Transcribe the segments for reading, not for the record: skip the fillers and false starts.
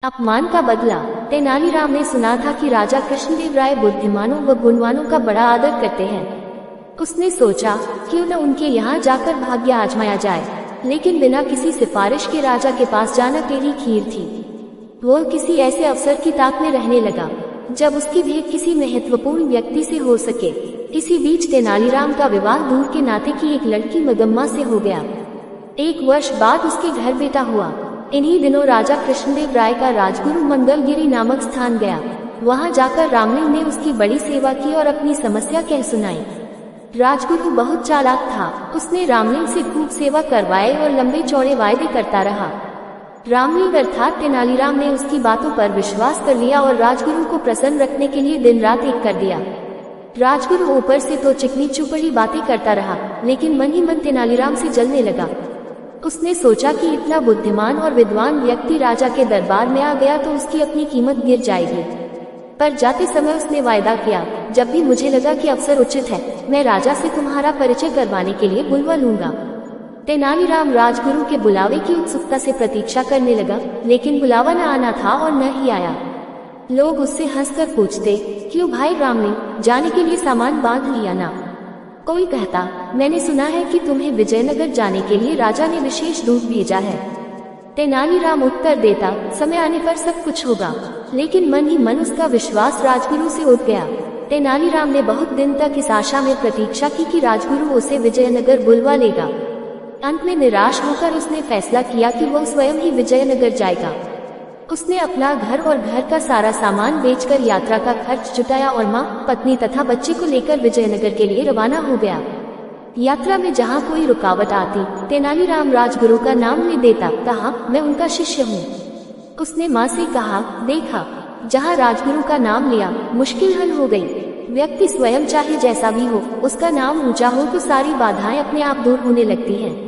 अपमान का बदला। तेनालीराम ने सुना था कि राजा कृष्णदेव राय बुद्धिमानों व गुणवानों का बड़ा आदर करते हैं। उसने सोचा क्यों न उनके यहाँ जाकर भाग्य आजमाया जाए, लेकिन बिना किसी सिफारिश के राजा के पास जाना टेढ़ी खीर थी। वो किसी ऐसे अवसर की ताक में रहने लगा जब उसकी भेंट किसी महत्वपूर्ण व्यक्ति से हो सके। इसी बीच तेनालीराम का विवाह दूर के नाते की एक लड़की मगम्मा से हो गया। 1 वर्ष बाद उसके घर बेटा हुआ। इन्हीं दिनों राजा कृष्णदेव राय का राजगुरु मंगलगिरी नामक स्थान गया। वहां जाकर रामलिंग ने उसकी बड़ी सेवा की और अपनी समस्या कह सुनाई। राजगुरु बहुत चालाक था। उसने रामलिंग से खूब सेवा करवाए और लंबे चौड़े वायदे करता रहा। रामलिंग अर्थात तेनालीराम ने उसकी बातों पर विश्वास कर लिया और राजगुरु को प्रसन्न रखने के लिए दिन रात एक कर दिया। राजगुरु ऊपर से तो चिकनी चुपड़ी बातें करता रहा, लेकिन मन ही मन तेनालीराम से जलने लगा। उसने सोचा कि इतना बुद्धिमान और विद्वान व्यक्ति राजा के दरबार में आ गया तो उसकी अपनी कीमत गिर जाएगी। पर जाते समय उसने वायदा किया, जब भी मुझे लगा कि अवसर उचित है, मैं राजा से तुम्हारा परिचय करवाने के लिए बुलवा लूंगा। तेनालीराम राजगुरु के बुलावे की उत्सुकता से प्रतीक्षा करने लगा, लेकिन बुलावा न आना था और न ही आया। लोग उससे हंसकर पूछते, क्यों भाई रामलिंग, जाने के लिए सामान बांध लिया ना? कोई कहता, मैंने सुना है कि तुम्हें विजयनगर जाने के लिए राजा ने विशेष दूत भेजा है। तेनालीराम उत्तर देता, समय आने पर सब कुछ होगा। लेकिन मन ही मन उसका विश्वास राजगुरु से उठ गया। तेनालीराम ने बहुत दिन तक इस आशा में प्रतीक्षा की कि राजगुरु उसे विजयनगर बुलवा लेगा। अंत में निराश होकर उसने फैसला किया कि वह स्वयं ही विजयनगर जाएगा। उसने अपना घर और घर का सारा सामान बेचकर यात्रा का खर्च जुटाया और माँ, पत्नी तथा बच्चे को लेकर विजयनगर के लिए रवाना हो गया। यात्रा में जहाँ कोई रुकावट आती, तेनालीराम राजगुरु का नाम ले देता। कहा, मैं उनका शिष्य हूँ। उसने माँ से कहा, देखा, जहाँ राजगुरु का नाम लिया, मुश्किल हल हो गई। व्यक्ति स्वयं चाहे जैसा भी हो, उसका नाम ऊंचा हो तो सारी बाधाएं अपने आप दूर होने लगती हैं।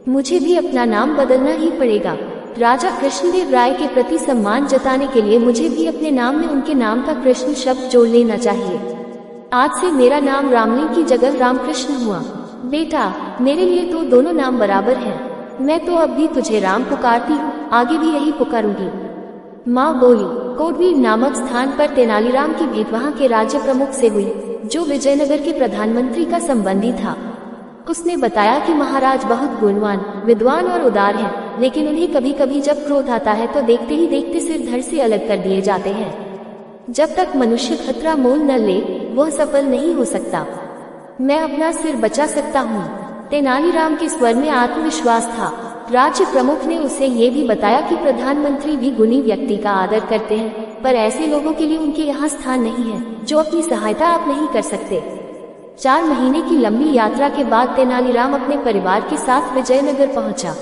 मुझे भी अपना नाम बदलना ही पड़ेगा। राजा कृष्णदेव राय के प्रति सम्मान जताने के लिए मुझे भी अपने नाम में उनके नाम का कृष्ण शब्द जोड़ लेना चाहिए। आज से मेरा नाम रामलिंग की जगह रामकृष्ण हुआ। बेटा, मेरे लिए तो दोनों नाम बराबर हैं। मैं तो अब भी तुझे राम पुकारती हूँ, आगे भी यही पुकारूंगी। माँ बोली। कोटवीर नामक स्थान पर तेनालीराम की भेंट वहाँ के राज्य प्रमुख से हुई, जो विजयनगर के प्रधानमंत्री का संबंधी था। उसने बताया कि महाराज बहुत गुणवान, विद्वान और उदार हैं, लेकिन उन्हें कभी कभी जब क्रोध आता है तो देखते ही देखते सिर धड़ से अलग कर दिए जाते हैं। जब तक मनुष्य खतरा मोल न ले, वह सफल नहीं हो सकता। मैं अपना सिर बचा सकता हूँ। तेनालीराम के स्वर में आत्मविश्वास था। राज्य प्रमुख ने उसे ये भी बताया कि प्रधानमंत्री भी गुणी व्यक्ति का आदर करते हैं, पर ऐसे लोगों के लिए उनके यहाँ स्थान नहीं है जो अपनी सहायता आप नहीं कर सकते। 4 महीने की लंबी यात्रा के बाद तेनालीराम अपने परिवार के साथ विजयनगर पहुंचा।